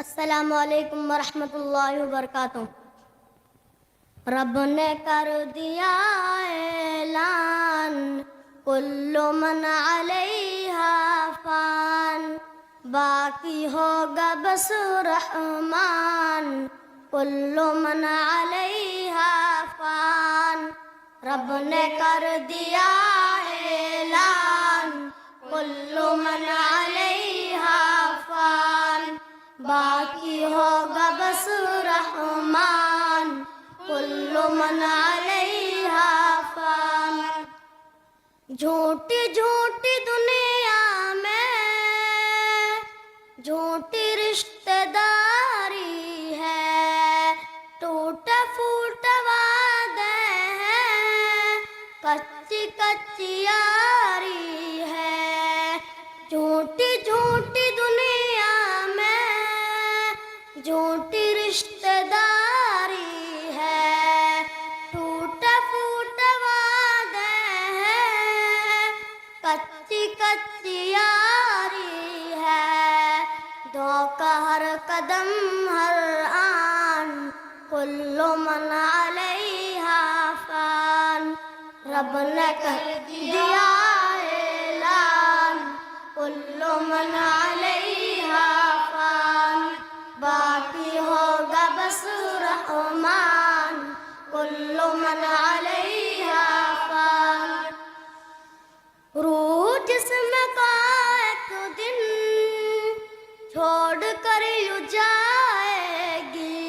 अस्सलामु अलैकुम वरहमतुल्लाहि वबरकातुहू। रब ने कर दिया ऐलान, कुल्लु मन अलैहा फान, बाकी होगा बस रहमान, कुल्लु मन अलैहा फान। रब ने कर दिया ऐलान, कुल्लु मन अलैहा फान, बाकी होगा बस रहमान, कुल्लु मन अलैहा फान। झूठी झूठी दुनिया में झूठी रिश्तेदारी है, टूटे फूटे वादे हैं, कच्ची कच्ची यारी है। झूठी झूठी दुनिया में झूठी रिश्तेदारी है, टूटे फूटे वादे हैं, कच्ची कच्ची यारी है। धोखा हर कदम हर आन, कुल्लु मन अलैहा फान। रब ने कर दिया ऐलान, कुल्लु मन अलैहा फान, बाकी होगा बस रहमान, कुल्लु मन अलैहा फान। रूह जिस्म का एक दिन छोड़ कर यूं जाएगी,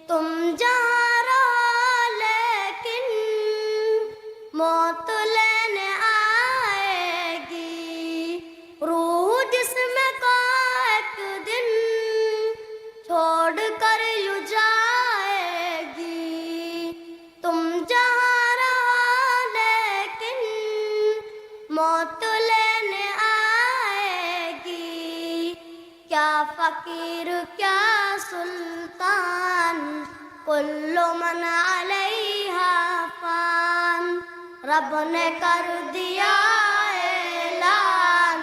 तुम जहाँ रहो लेकिन मौत लेने आएगी। रूह जिस्म का एक दिन छोड़ कर यूं जाएगी, तुम जहाँ रहो लेकिन मौत लेने आएगी। क्या फकीर क्या सुल्तान, कुल्लु मन अलैहा फान। रब ने कर दिया ऐलान,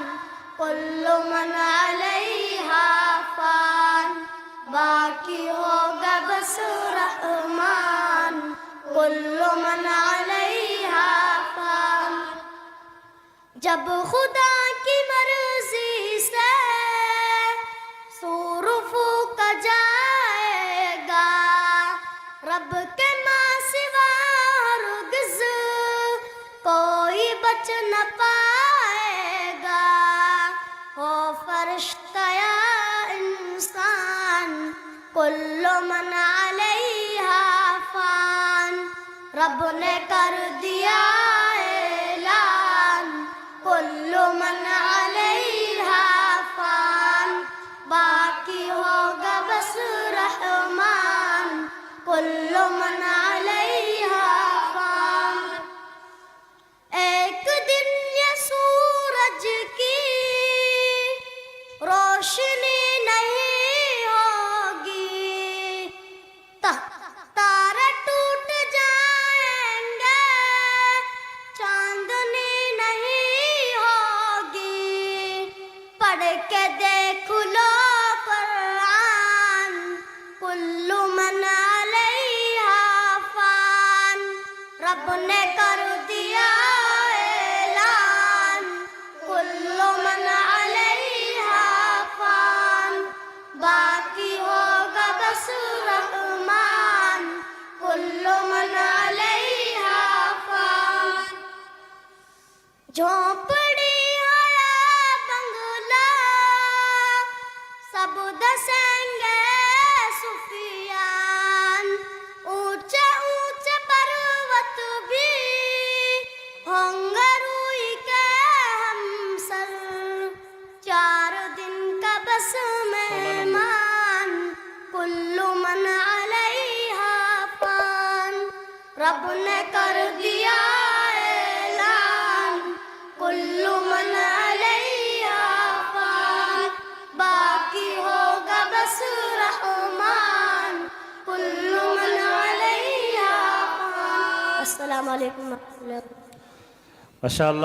कुल्लु मन अलैहा फान, बाकी होगा बस रहमान, कुल्लु मन अलैहा फान। जब खुदा की मर्जी से सूर फूका जाएगा, रब के माँ सिवा हरगिज़ कोई बच न पाएगा। हो फरिश्ता या इंसान, कुल्लु मन अलैहा फान। रब ने कर दिया ऐलान, कुल्लु मन अलैहा फान, बाकी होगा बस रहमान, कुल्लु मन अलैहा फान। एक दिन ये सूरज की रोशनी नहीं होगी, तारे टूट जाएंगे, चांदनी नहीं होगी। पढ़ के देख लो कुरान, कुल्लु मन अलैहा फान। रब ने कर दिया ऐलान, कुल्लु मन अलैहा फान, बाकी होगा बस रहमान, कुल्लु मन अलैहा फान। झोंपड़ी हया बंगला सब दसेंगे सुफियान, ऊंचे ऊंचे पर्वत भी होंगे रूई के हमसर। 4 दिन का बस मेहमान, कुल्लु मन अलैहा फान। रब ने कर दिया ऐलान, कुल्लु मन अलैहा फान, बाकी होगा बस रहमान, कुल्लु मन अलैहा फान। अस्सलामु अलैकुम। माशाअल्लाह।